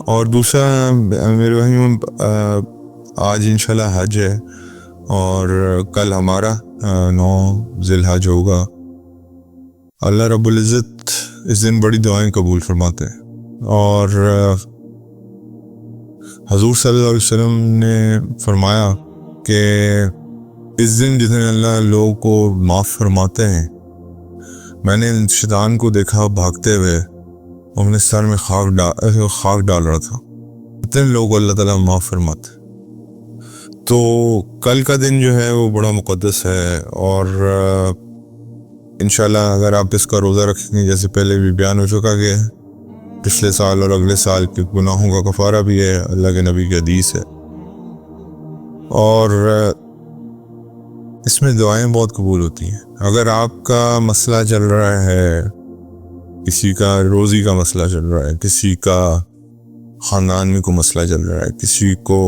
اور دوسرا میرے بھائیوں، آج انشاءاللہ حج ہے اور کل ہمارا 9 ذی الحج ہوگا۔ اللہ رب العزت اس دن بڑی دعائیں قبول فرماتے ہیں، اور حضور صلی اللہ علیہ وسلم نے فرمایا کہ اس دن جتنے اللہ لوگوں کو معاف فرماتے ہیں، میں نے شیطان کو دیکھا بھاگتے ہوئے، اپنے سر میں خاک ڈال رہا تھا، اتنے لوگوں کو اللہ تعالیٰ معاف فرماتے۔ تو کل کا دن جو ہے وہ بڑا مقدس ہے، اور انشاءاللہ اگر آپ اس کا روزہ رکھیں گے، جیسے پہلے بھی بیان ہو چکا کہ پچھلے سال اور اگلے سال کے گناہوں کا کفارہ بھی ہے، اللہ کے نبی کی حدیث ہے، اور اس میں دعائیں بہت قبول ہوتی ہیں۔ اگر آپ کا مسئلہ چل رہا ہے، کسی کا روزی کا مسئلہ چل رہا ہے، کسی کا خاندان میں کوئی مسئلہ چل رہا ہے، کسی کو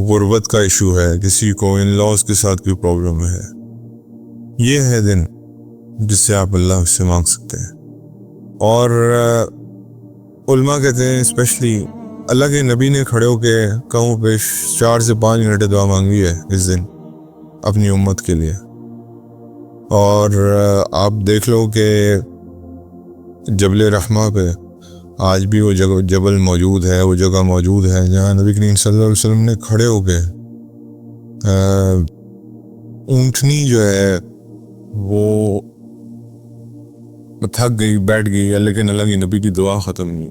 غربت کا ایشو ہے، کسی کو ان لاز کے ساتھ کوئی پرابلم ہے، یہ ہے دن جس سے آپ اللہ سے مانگ سکتے ہیں۔ اور علماء کہتے ہیں اسپیشلی اللہ کے نبی نے کھڑے ہو کے کہوں پہ 4 سے 5 منٹ دعا مانگی ہے اس دن اپنی امت کے لیے۔ اور آپ دیکھ لو کہ جبل رحمہ پہ آج بھی وہ جبل موجود ہے، وہ جگہ موجود ہے جہاں نبی کریم صلی اللہ علیہ وسلم نے کھڑے ہو کے اونٹنی جو ہے وہ تھک گئی، بیٹھ گئی، لیکن اللہ کی نبی کی دعا ختم نہیں۔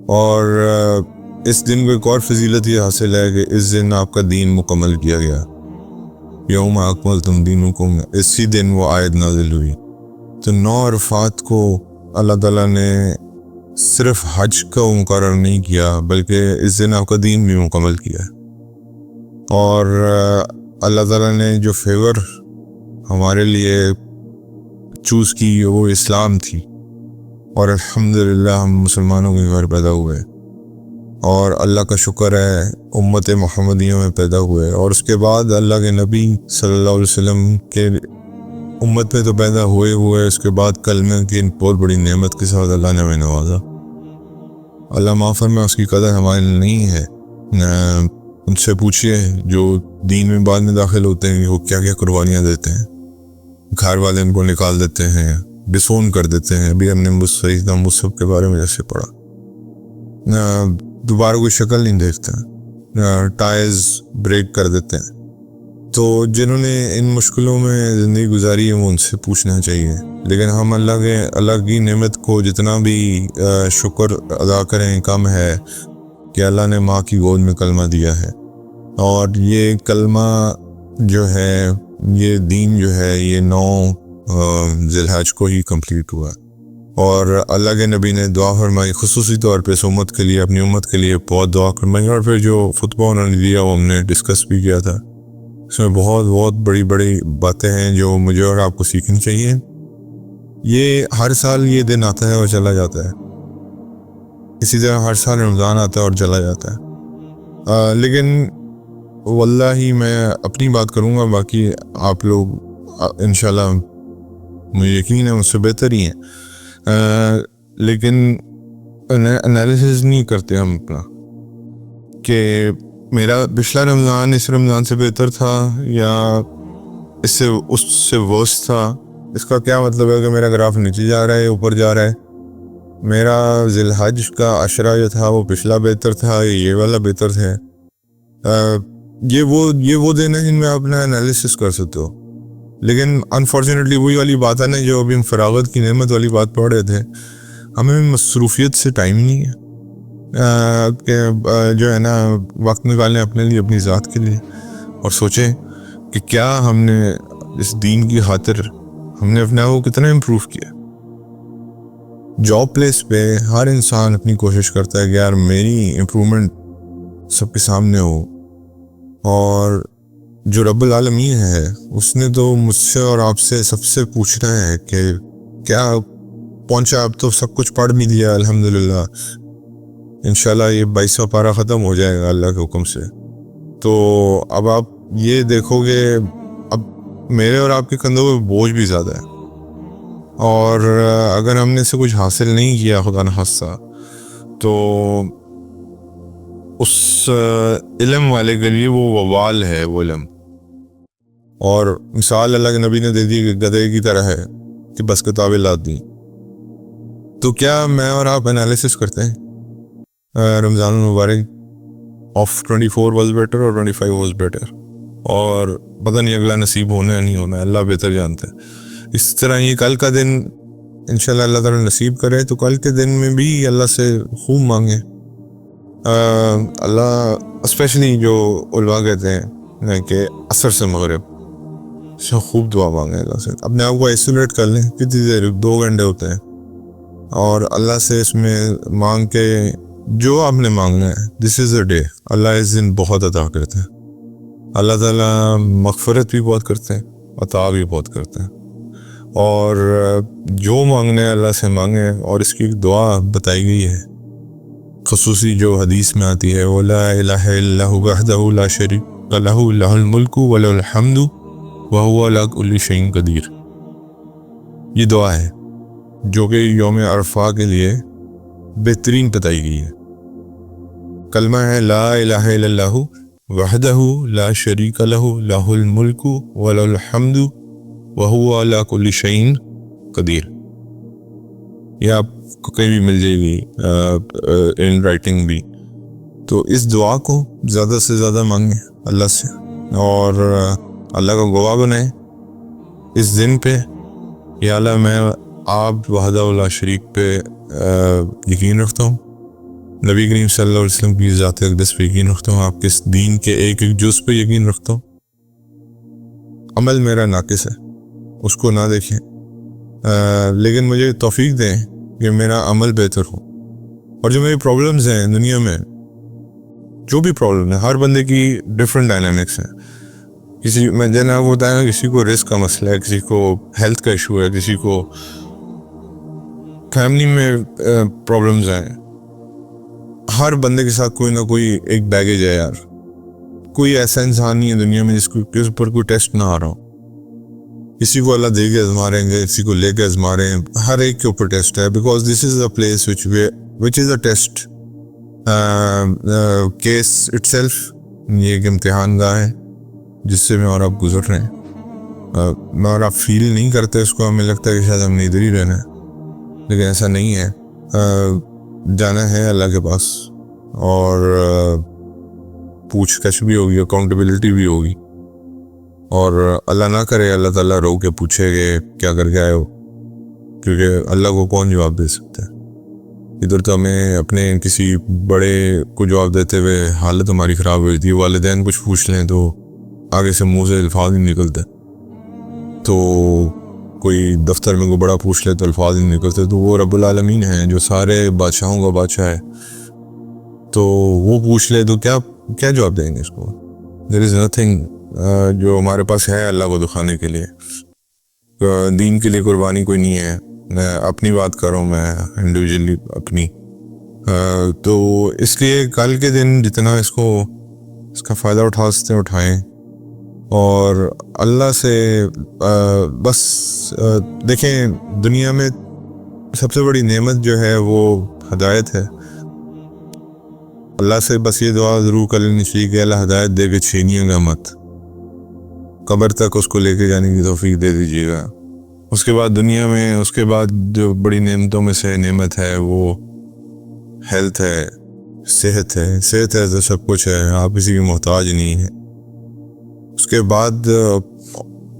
اور اس دن کو ایک اور فضیلت یہ حاصل ہے کہ اس دن آپ کا دین مکمل کیا گیا، یوم اکملت دینکم، اسی دن وہ آیت نازل ہوئی۔ تو 9 عرفات کو اللہ تعالیٰ نے صرف حج کا مقرر نہیں کیا، بلکہ اس دن آپ کا دین بھی مکمل کیا ہے۔ اور اللہ تعالیٰ نے جو فیور ہمارے لیے چوز کی وہ اسلام تھی، اور الحمدللہ ہم مسلمانوں کے گھر پیدا ہوئے، اور اللہ کا شکر ہے امت محمدیہ میں پیدا ہوئے، اور اس کے بعد اللہ کے نبی صلی اللہ علیہ وسلم کے امت میں تو پیدا ہوئے، اس کے بعد کلمہ کی بہت بڑی نعمت کے ساتھ اللہ نے ہمیں نوازا۔ اللہ معاف فرمائے، اس کی قدر ہمارے لیے نہیں ہے۔ ان سے پوچھئے جو دین میں بعد میں داخل ہوتے ہیں وہ کیا کیا قربانیاں دیتے ہیں، گھر والے ان کو نکال دیتے ہیں، ڈسون کر دیتے ہیں۔ ابھی ہم نے سیدنا مصعب کے بارے میں جیسے پڑھا، دوبارہ کوئی شکل نہیں دیکھتے، ٹائرز بریک کر دیتے ہیں۔ تو جنہوں نے ان مشکلوں میں زندگی گزاری ہے وہ ان سے پوچھنا چاہیے، لیکن ہم اللہ کی نعمت کو جتنا بھی شکر ادا کریں کم ہے کہ اللہ نے ماں کی گود میں کلمہ دیا ہے، اور یہ کلمہ جو ہے، یہ دین جو ہے، یہ 9 ذی الحج کو ہی کمپلیٹ ہوا، اور اللہ کے نبی نے دعا فرمائی خصوصی طور پہ اس امت کے لیے، اپنی امت کے لیے بہت دعا فرمائی، اور پھر جو خطبہ انہوں نے دیا وہ ہم نے ڈسکس بھی کیا تھا۔ اس میں بہت بڑی باتیں ہیں جو مجھے اور آپ کو سیکھنی چاہیے۔ یہ ہر سال یہ دن آتا ہے اور چلا جاتا ہے، اسی طرح ہر سال رمضان آتا ہے اور چلا جاتا ہے، لیکن واللہ میں اپنی بات کروں گا، باقی آپ لوگ انشاءاللہ مجھے یقین ہے مجھ سے بہتر ہی ہیں، لیکن انالیسس نہیں کرتے ہم اپنا کہ میرا پچھلا رمضان اس رمضان سے بہتر تھا یا اس سے ورس تھا۔ اس کا کیا مطلب ہے کہ میرا گراف نیچے جا رہا ہے، اوپر جا رہا ہے؟ میرا ذی الحج کا عشرہ جو تھا وہ پچھلا بہتر تھا، یہ والا بہتر ہے؟ یہ وہ دن ہے جن میں آپ اپنا انالیسس کر سکتے ہو، لیکن انفارچونیٹلی وہی والی بات ہے نا جو ابھی ہم فراغت کی نعمت والی بات پڑھ رہے تھے، ہمیں مصروفیت سے ٹائم نہیں ہے کہ جو ہے نا وقت نکالیں اپنے لیے، اپنی ذات کے لیے، اور سوچیں کہ کیا ہم نے اس دین کی خاطر ہم نے اپنے آپ کو کتنا امپروو کیا۔ جاب پلیس پہ ہر انسان اپنی کوشش کرتا ہے کہ یار میری امپرومنٹ سب کے سامنے ہو، اور جو رب العالمین ہے اس نے تو مجھ سے اور آپ سے سب سے پوچھنا ہے کہ کیا پہنچا، اب تو سب کچھ پڑھ بھی لیا الحمدللہ، انشاءاللہ یہ 22واں پارہ ختم ہو جائے گا اللہ کے حکم سے۔ تو اب آپ یہ دیکھو گے اب میرے اور آپ کے کندھوں پہ بوجھ بھی زیادہ ہے، اور اگر ہم نے سے کچھ حاصل نہیں کیا خدا نخواستہ تو اس علم والے کے لیے وہ وبال ہے وہ علم. اور مثال اللہ کے نبی نے دے دی کہ گدھے کی طرح ہے کہ بس کتابیں لاد دیں. تو کیا میں اور آپ انالیسس کرتے ہیں رمضان المبارک آف 24 واز بیٹر اور 25 واز بیٹر, اور پتہ نہیں اگلا نصیب ہونا ہے نہیں ہونا ہے, اللہ بہتر جانتا ہے. اس طرح یہ کل کا دن انشاءاللہ اللہ تعالیٰ نصیب کرے تو کل کے دن میں بھی اللہ سے خوب مانگیں. اللہ اسپیشلی جو علماء کہتے ہیں کہ عصر سے مغرب سے خوب دعا مانگیں اللہ سے. اپنے آپ کو آئسولیٹ کر لیں, کتنی دیر 2 گھنٹے ہوتے ہیں, اور اللہ سے اس میں مانگ کے جو آپ نے مانگنا ہے. دس از اے ڈے, اللہ اس دن بہت عطا کرتے ہیں. اللہ تعالیٰ مغفرت بھی بہت کرتے ہیں, عطا بھی بہت کرتے ہیں. اور جو مانگنے اللہ سے مانگیں. اور اس کی ایک دعا بتائی گئی ہے خصوصی جو حدیث میں آتی ہے, وَلَا إِلَهَ إِلَّا هُوَ وَحْدَهُ لَا شَرِيكَ لَهُ لَهُ الْمُلْكُ وَلَهُ الْحَمْدُ وَهُوَ عَلَىٰ كُلِّ شَيْءٍ قَدِيرٌ. یہ دعا ہے جو کہ یوم عرفہ کے لیے بہترین بتائی گئی ہے. کلمہ ہے لا الہ الا اللہ وحدہ لا شریک لہ لہ الملک ولہ الحمد وہو علی کل شیء قدیر. یہ آپ کو کہیں بھی مل جائے گی ان رائٹنگ بھی. تو اس دعا کو زیادہ سے زیادہ مانگیں اللہ سے, اور اللہ کا گواہ بنائیں اس دن پہ. یا اللہ میں آپ وحدہ لا شریک پہ یقین رکھتا ہوں, نبی کریم صلی اللہ علیہ وسلم کی ذات اقدس پہ یقین رکھتا ہوں, آپ کے اس دین کے ایک ایک جز پہ یقین رکھتا ہوں. عمل میرا ناقص ہے, اس کو نہ دیکھیں, لیکن مجھے توفیق دیں کہ میرا عمل بہتر ہو. اور جو میری پرابلمز ہیں دنیا میں, جو بھی پرابلم ہے, ہر بندے کی ڈفرینٹ ڈائنامکس ہیں. کسی میں جیسے آپ کو بتایا, کسی کو رزق کا مسئلہ ہے, کسی کو ہیلتھ کا ایشو ہے, کسی کو فیملی میں پرابلمز ہیں. ہر بندے کے ساتھ کوئی نہ کوئی ایک بیگیج ہے یار. کوئی ایسا انسان نہیں ہے دنیا میں جس کو اس پر کوئی ٹیسٹ نہ آ رہا ہو. کسی کو اللہ دے کے آزما رہے ہیں, کسی کو لے کے آزما رہے ہیں, ہر ایک کے اوپر ٹیسٹ ہے. Because this is a place which is a test case it self. یہ ایک امتحان گاہ ہے جس سے میں اور آپ گزر رہے ہیں. میں اور آپ فیل نہیں کرتے اس کو, ہمیں لگتا ہے کہ شاید ہم نے ادھر ہی رہنا ہے, لیکن ایسا نہیں ہے. جانا ہے اللہ کے پاس, اور پوچھ گچھ بھی ہوگی, اکاؤنٹیبلٹی بھی ہوگی. اور اللہ نہ کرے اللہ تعالیٰ رو کے پوچھے کہ کیا کر کے آئے ہو, کیونکہ اللہ کو کون جواب دے سکتا ہے. ادھر تو ہمیں اپنے کسی بڑے کو جواب دیتے ہوئے حالت ہماری خراب ہوئی تھی. والدین کچھ پوچھ لیں تو آگے سے منہ سے الفاظ ہی نکلتے, تو کوئی دفتر میں کوئی بڑا پوچھ لے تو الفاظ ہی نکلتے. تو وہ رب العالمین ہیں جو سارے بادشاہوں کا بادشاہ ہے, تو وہ پوچھ لے تو کیا جواب دیں گے اس کو. دیر از نتھنگ جو ہمارے پاس ہے اللہ کو دکھانے کے لیے. دین کے لیے قربانی کوئی نہیں ہے. میں اپنی بات کر رہا ہوں, میں انڈیویجولی اپنی. تو اس لیے کل کے دن جتنا اس کا فائدہ اٹھا سکتے ہیں اٹھائیں, اور اللہ سے بس دیکھیں, دنیا میں سب سے بڑی نعمت جو ہے وہ ہدایت ہے. اللہ سے بس یہ دعا ضرور کر لینی چاہیے کہ اللہ ہدایت دے کے چھینیے گا مت, قبر تک اس کو لے کے جانے کی توفیق دے دیجیے گا. اس کے بعد دنیا میں اس کے بعد جو بڑی نعمتوں میں سے نعمت ہے وہ ہیلتھ ہے, صحت ہے. صحت ہے تو سب کچھ ہے, آپ کسی کی محتاج نہیں ہیں. اس کے بعد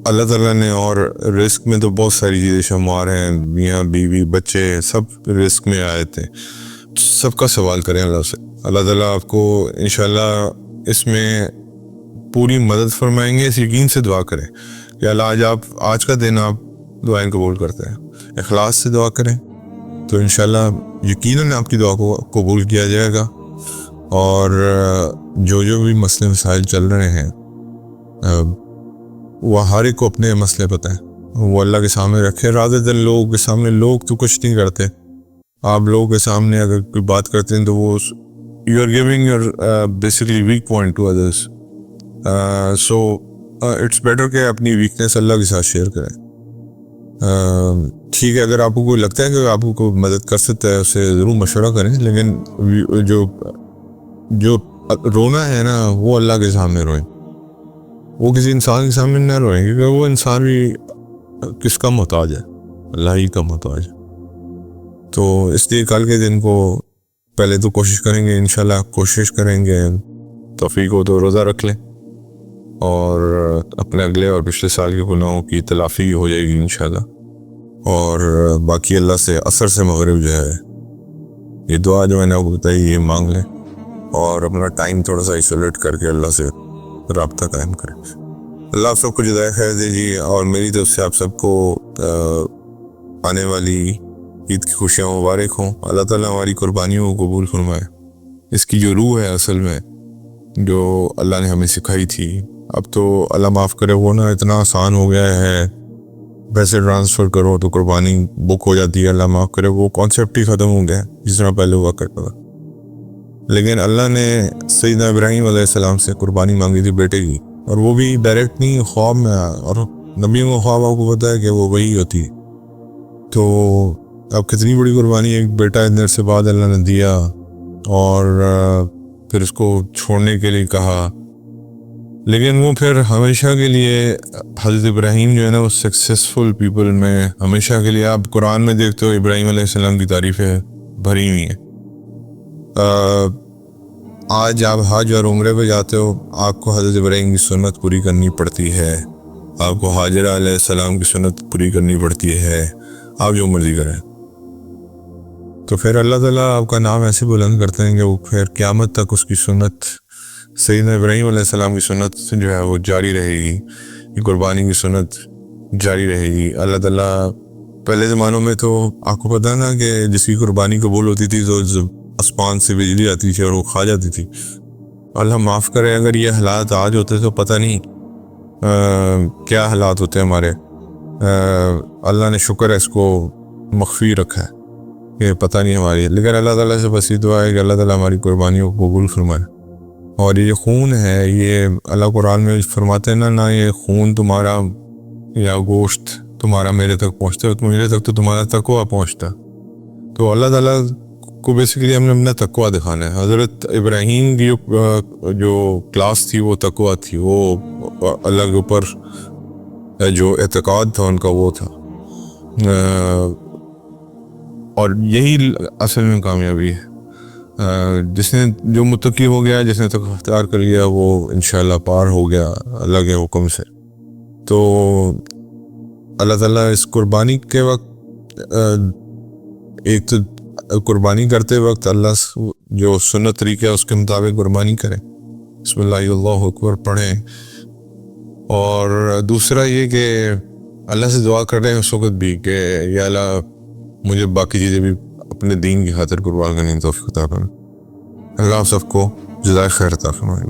اللہ تعالیٰ نے اور رزق میں تو بہت ساری چیزیں شمار ہیں, میاں بیوی بچے سب رزق میں آئے تھے. سب کا سوال کریں اللہ سے. اللہ تعالیٰ آپ کو انشاءاللہ اس میں پوری مدد فرمائیں گے. اس یقین سے دعا کریں کہ اللہ آج کا دن آپ دعائیں قبول کرتے ہیں. اخلاص سے دعا کریں تو انشاءاللہ یقیناً آپ کی دعا کو قبول کیا جائے گا. اور جو بھی مسئلے مسائل چل رہے ہیں وہ ہر ایک کو اپنے مسئلے پتہ ہیں, وہ اللہ کے سامنے رکھے. رادر دن لوگوں کے سامنے, لوگ تو کچھ نہیں کرتے, آپ لوگوں کے سامنے اگر کوئی بات کرتے ہیں تو وہ you are giving your basically weak point to others. So it's better کہ اپنی ویکنیس اللہ کے ساتھ شیئر کریں. ٹھیک ہے اگر آپ کو کوئی لگتا ہے کہ آپ کو مدد کر سکتا ہے اسے ضرور مشورہ کریں، لیکن جو رونا ہے نا وہ اللہ کے سامنے روئیں، وہ کسی انسان کے سامنے نہ روئیں، کیونکہ وہ انسان بھی کس کا محتاج ہے؟ اللہ ہی کا محتاج ہے۔ تو اس لیے کل کے دن کو پہلے تو کوشش کریں گے، انشاءاللہ کوشش کریں گے توفیق ہو تو روزہ رکھ لیں، اور اپنے اگلے اور پچھلے سال کے گناہوں کی تلافی ہو جائے گی انشاءاللہ، اور باقی اللہ سے عصر سے مغرب جو ہے یہ دعا جو میں نے آپ کو بتائی یہ مانگ لیں، اور اپنا ٹائم تھوڑا سا آئسولیٹ کر کے اللہ سے رابطہ قائم کریں۔ اللہ آپ سب کو جزائے خیر دے جی، اور میری طرف سے آپ سب کو آنے والی عید کی خوشیاں مبارک ہوں۔ اللہ تعالیٰ ہماری قربانیوں کو قبول فرمائے۔ اس کی جو روح ہے اصل میں جو اللہ نے ہمیں سکھائی تھی، اب تو اللہ معاف کرے وہ نا اتنا آسان ہو گیا ہے، پیسے ٹرانسفر کرو تو قربانی بک ہو جاتی ہے، اللہ معاف کرے وہ کانسیپٹ ہی ختم ہو گیا جس طرح پہلے ہوا کرتا تھا۔ لیکن اللہ نے سیدنا ابراہیم علیہ السلام سے قربانی مانگی تھی بیٹے کی، اور وہ بھی ڈائریکٹ نہیں، خواب میں، اور نبیوں کو خواب آپ کو پتہ ہے کہ وہ وہی ہوتی ہے۔ تو اب کتنی بڑی قربانی، ایک بیٹا اتنے عرصے بعد اللہ نے دیا، اور پھر اس کو چھوڑنے کے لیے کہا، لیکن وہ پھر ہمیشہ کے لیے حضرت ابراہیم جو ہے نا وہ سکسیسفل پیپل میں ہمیشہ کے لیے، آپ قرآن میں دیکھتے ہو ابراہیم علیہ السلام کی تعریفیں بھری ہوئی ہیں۔ آج آپ حج اور عمرے پہ جاتے ہو، آپ کو حضرت ابراہیم کی سنت پوری کرنی پڑتی ہے، آپ کو حاجرہ علیہ السلام کی سنت پوری کرنی پڑتی ہے، آپ جو مرضی کریں۔ تو پھر اللہ تعالیٰ آپ کا نام ایسے بلند کرتے ہیں کہ وہ پھر قیامت تک اس کی سنت، سیدنا ابراہیم علیہ السلام کی سنت جو ہے وہ جاری رہے گی، یہ قربانی کی سنت جاری رہے گی۔ اللہ تعالیٰ پہلے زمانوں میں تو آپ کو پتہ نا کہ جس کی قربانی قبول ہوتی تھی تو آسمان سے بجلی آتی تھی اور وہ کھا جاتی تھی۔ اللہ معاف کرے اگر یہ حالات آج ہوتے تو پتہ نہیں کیا حالات ہوتے ہمارے۔ اللہ نے شکر ہے اس کو مخفی رکھا ہے کہ پتہ نہیں ہماری، لیکن اللہ تعالیٰ سے بس یہ دعا ہے کہ اللہ تعالیٰ ہماری قربانیوں کو قبول فرمائے۔ اور یہ خون ہے، یہ اللہ قرآن میں فرماتے ہیں نا یہ خون تمہارا یا گوشت تمہارا میرے تک پہنچتا ہے، میرے تک تو تمہارا تقویٰ پہنچتا۔ تو اللہ تعالیٰ کو بیسیکلی ہم نے اپنا تقویٰ دکھانا ہے۔ حضرت ابراہیم کی جو کلاس تھی وہ تقویٰ تھی، وہ اللہ کے اوپر جو اعتقاد تھا ان کا وہ تھا، اور یہی اصل میں کامیابی ہے۔ جس نے جو متقی ہو گیا، جس نے تقویٰ اختیار کر لیا، وہ انشاءاللہ پار ہو گیا اللہ کے حکم سے۔ تو اللہ تعالیٰ اس قربانی کے وقت، ایک تو قربانی کرتے وقت اللہ جو سنت طریقہ ہے اس کے مطابق قربانی کریں، بسم اللہ اللہ اکبر پڑھیں، اور دوسرا یہ کہ اللہ سے دعا کر رہے ہیں اس وقت بھی کہ یا اللہ مجھے باقی چیزیں بھی اپنے دین کی خاطر قربان کرنے کی توفیق عطا کریں۔ اللہ آپ سب کو جزائے خیر عطا فرمائے۔